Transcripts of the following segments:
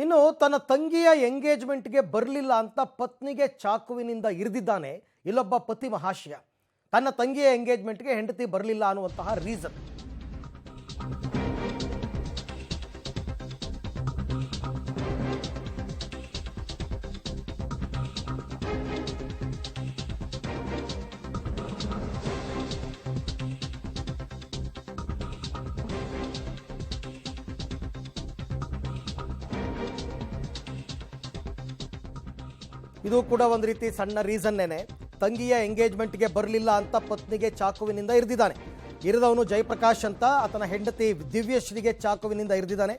ಇನ್ನು ತನ್ನ ತಂಗಿಯ ಎಂಗೇಜ್ಮೆಂಟ್ಗೆ ಬರಲಿಲ್ಲ ಅಂತ ಪತ್ನಿಗೆ ಚಾಕುವಿನಿಂದ ಇರಿದಿದ್ದಾನೆ ಇಲ್ಲೊಬ್ಬ ಪತಿ ಮಹಾಶಯ. ತನ್ನ ತಂಗಿಯ ಎಂಗೇಜ್ಮೆಂಟ್ಗೆ ಹೆಂಡತಿ ಬರಲಿಲ್ಲ ಅನ್ನುವಂತಹ ರೀಸನ್. ಇದು ಕೂಡ ಒಂದು ರೀತಿ ಸಣ್ಣ ರೀಸನ್ನೇನೆ. ತಂಗಿಯ ಎಂಗೇಜ್ಮೆಂಟ್ಗೆ ಬರಲಿಲ್ಲ ಅಂತ ಪತ್ನಿಗೆ ಚಾಕುವಿನಿಂದ ಇರಿದಿದ್ದಾನೆ. ಇರಿದವನು ಜಯಪ್ರಕಾಶ್ ಅಂತ, ಆತನ ಹೆಂಡತಿ ದಿವ್ಯಶ್ರೀಗೆ ಚಾಕುವಿನಿಂದ ಇರಿದಿದ್ದಾನೆ.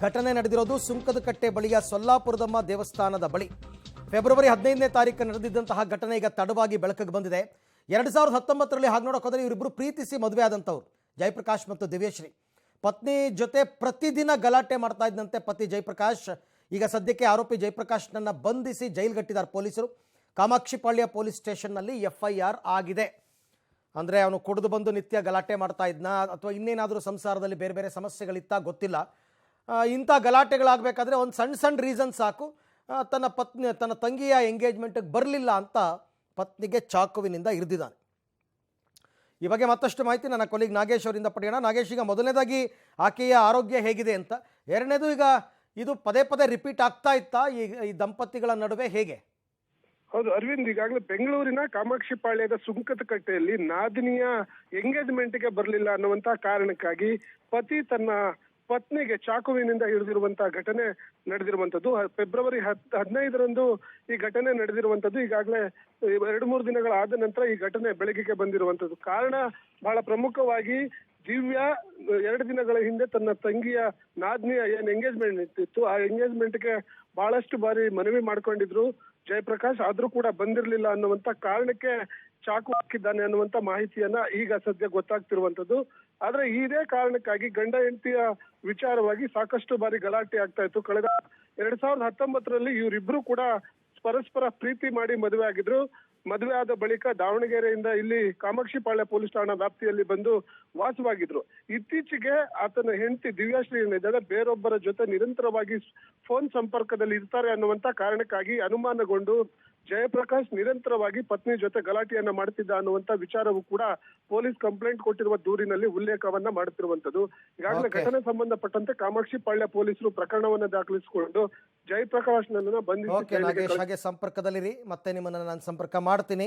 ಘಟನೆ ನಡೆದಿರೋದು ಸುಂಕದಕಟ್ಟೆ ಬಳಿಯ ಸೊಲ್ಲಾಪುರದಮ್ಮ ದೇವಸ್ಥಾನದ ಬಳಿ. ಫೆಬ್ರವರಿ 15ನೇ ತಾರೀಕು ನಡೆದಿದ್ದಂತಹ ಘಟನೆ ಈಗ ತಡವಾಗಿ ಬೆಳಕಿಗೆ ಬಂದಿದೆ. 2019ರಲ್ಲಿ ಹಾಗೆ ನೋಡೋಕೆ ಹೋದರೆ ಇವರಿಬ್ಬರು ಪ್ರೀತಿಸಿ ಮದುವೆ ಆದಂಥವ್ರು, ಜಯಪ್ರಕಾಶ್ ಮತ್ತು ದಿವ್ಯಶ್ರೀ. ಪತ್ನಿ ಜೊತೆ ಪ್ರತಿದಿನ ಗಲಾಟೆ ಮಾಡ್ತಾ ಇದ್ದಂತೆ ಪತಿ ಜಯಪ್ರಕಾಶ್. ಈಗ ಸದ್ಯಕ್ಕೆ ಆರೋಪಿ ಜಯಪ್ರಕಾಶ್ನನ್ನು ಬಂಧಿಸಿ ಜೈಲ್ಗಟ್ಟಿದ್ದಾರೆ ಪೊಲೀಸರು. ಕಾಮಾಕ್ಷಿಪಾಳ್ಯ ಪೊಲೀಸ್ ಸ್ಟೇಷನ್ನಲ್ಲಿ FIR ಆಗಿದೆ. ಅಂದರೆ ಅವನು ಕುಡಿದು ಬಂದು ನಿತ್ಯ ಗಲಾಟೆ ಮಾಡ್ತಾ ಇದ್ನ ಅಥವಾ ಇನ್ನೇನಾದರೂ ಸಂಸಾರದಲ್ಲಿ ಬೇರೆ ಬೇರೆ ಸಮಸ್ಯೆಗಳಿತ್ತಾ ಗೊತ್ತಿಲ್ಲ. ಇಂಥ ಗಲಾಟೆಗಳಾಗಬೇಕಾದ್ರೆ ಒಂದು ಸಣ್ಣ ರೀಸನ್ ಸಾಕು. ತನ್ನ ತಂಗಿಯ ಎಂಗೇಜ್ಮೆಂಟಿಗೆ ಬರಲಿಲ್ಲ ಅಂತ ಪತ್ನಿಗೆ ಚಾಕುವಿನಿಂದ ಇರಿದಿದ್ದಾನೆ. ಈ ಬಗ್ಗೆ ಮತ್ತಷ್ಟು ಮಾಹಿತಿ ನನ್ನ ಕೊಲೀಗ್ ನಾಗೇಶ್ ಅವರಿಂದ ಪಡೆಯೋಣ. ನಾಗೇಶ್, ಈಗ ಮೊದಲನೇದಾಗಿ ಆಕೆಯ ಆರೋಗ್ಯ ಹೇಗಿದೆ ಅಂತ, ಎರಡನೇದು ಈಗ ಇದು ಪದೇ ಪದೇ ರಿಪೀಟ್ ಆಗ್ತಾ ಇತ್ತಾ ಈ ದಂಪತಿಗಳ ನಡುವೆ, ಹೇಗೆ? ಹೌದು ಅರವಿಂದ್, ಈಗಾಗಲೇ ಬೆಂಗಳೂರಿನ ಕಾಮಾಕ್ಷಿಪಾಳ್ಯದ ಸುಂಕದಕಟ್ಟೆಯಲ್ಲಿ ನಾದಿನಿಯ ಎಂಗೇಜ್ಮೆಂಟ್ಗೆ ಬರಲಿಲ್ಲ ಅನ್ನುವಂತಹ ಕಾರಣಕ್ಕಾಗಿ ಪತಿ ತನ್ನ ಪತ್ನಿಗೆ ಚಾಕುವಿನಿಂದ ಹಿಡಿದಿರುವಂತಹ ಘಟನೆ ನಡೆದಿರುವಂತದ್ದು. ಫೆಬ್ರವರಿ 15ರಂದು ಈ ಘಟನೆ ನಡೆದಿರುವಂತದ್ದು. ಈಗಾಗಲೇ 2-3 ದಿನಗಳಾದ ನಂತರ ಈ ಘಟನೆ ಬೆಳಕಿಗೆ ಬಂದಿರುವಂತದ್ದು. ಕಾರಣ ಬಹಳ ಪ್ರಮುಖವಾಗಿ ದಿವ್ಯಾ 2 ದಿನಗಳ ಹಿಂದೆ ತನ್ನ ತಂಗಿಯ ನಾದ್ನಿಯ ಏನ್ ಎಂಗೇಜ್ಮೆಂಟ್ ಇತ್ತು, ಆ ಎಂಗೇಜ್ಮೆಂಟ್ಗೆ ಬಹಳಷ್ಟು ಬಾರಿ ಮನವಿ ಮಾಡ್ಕೊಂಡಿದ್ರು ಜಯಪ್ರಕಾಶ್, ಆದ್ರೂ ಕೂಡ ಬಂದಿರಲಿಲ್ಲ ಅನ್ನುವಂತ ಕಾರಣಕ್ಕೆ ಚಾಕು ಹಾಕಿದ್ದಾನೆ ಅನ್ನುವಂತ ಮಾಹಿತಿಯನ್ನ ಈಗ ಸದ್ಯ ಗೊತ್ತಾಗ್ತಿರುವಂತದ್ದು. ಆದ್ರೆ ಇದೇ ಕಾರಣಕ್ಕಾಗಿ ಗಂಡ ಹೆಂಡತಿಯ ವಿಚಾರವಾಗಿ ಸಾಕಷ್ಟು ಬಾರಿ ಗಲಾಟೆ ಆಗ್ತಾ ಇತ್ತು. ಕಳೆದ 2019ರಲ್ಲಿ ಇವರಿಬ್ರು ಕೂಡ ಪರಸ್ಪರ ಪ್ರೀತಿ ಮಾಡಿ ಮದುವೆ ಆಗಿದ್ರು. ಮದುವೆ ಆದ ಬಳಿಕ ದಾವಣಗೆರೆಯಿಂದ ಇಲ್ಲಿ ಕಾಮಾಕ್ಷಿಪಾಳ್ಯ ಪೊಲೀಸ್ ಠಾಣಾ ವ್ಯಾಪ್ತಿಯಲ್ಲಿ ಬಂದು ವಾಸವಾಗಿದ್ರು. ಇತ್ತೀಚೆಗೆ ಆತನ ಹೆಂಡತಿ ದಿವ್ಯಾಶ್ರೀ ಏನಿದ್ದಾರೆ ಬೇರೊಬ್ಬರ ಜೊತೆ ನಿರಂತರವಾಗಿ ಫೋನ್ ಸಂಪರ್ಕದಲ್ಲಿ ಇರ್ತಾರೆ ಅನ್ನುವಂತ ಕಾರಣಕ್ಕಾಗಿ ಅನುಮಾನಗೊಂಡು ಜಯಪ್ರಕಾಶ್ ನಿರಂತರವಾಗಿ ಪತ್ನಿ ಜೊತೆ ಗಲಾಟೆಯನ್ನ ಮಾಡ್ತಿದ್ದ ಅನ್ನುವಂತ ವಿಚಾರವೂ ಕೂಡ ಪೊಲೀಸ್ ಕಂಪ್ಲೇಂಟ್ ಕೊಟ್ಟಿರುವ ದೂರಿನಲ್ಲಿ ಉಲ್ಲೇಖವನ್ನ ಮಾಡುತ್ತಿರುವಂತದ್ದು. ಈಗಾಗಲೇ ಘಟನೆ ಸಂಬಂಧಪಟ್ಟಂತೆ ಕಾಮಾಕ್ಷಿಪಾಳ್ಯ ಪೊಲೀಸರು ಪ್ರಕರಣವನ್ನ ದಾಖಲಿಸಿಕೊಂಡು ಜಯಪ್ರಕಾಶ್ ನನ್ನ ಬಂಧಿಸಿ ಸಂಪರ್ಕದಲ್ಲಿರಿ, ಮತ್ತೆ ನಿಮ್ಮನ್ನ ನಾನು ಸಂಪರ್ಕ ಮಾಡ್ತೀನಿ.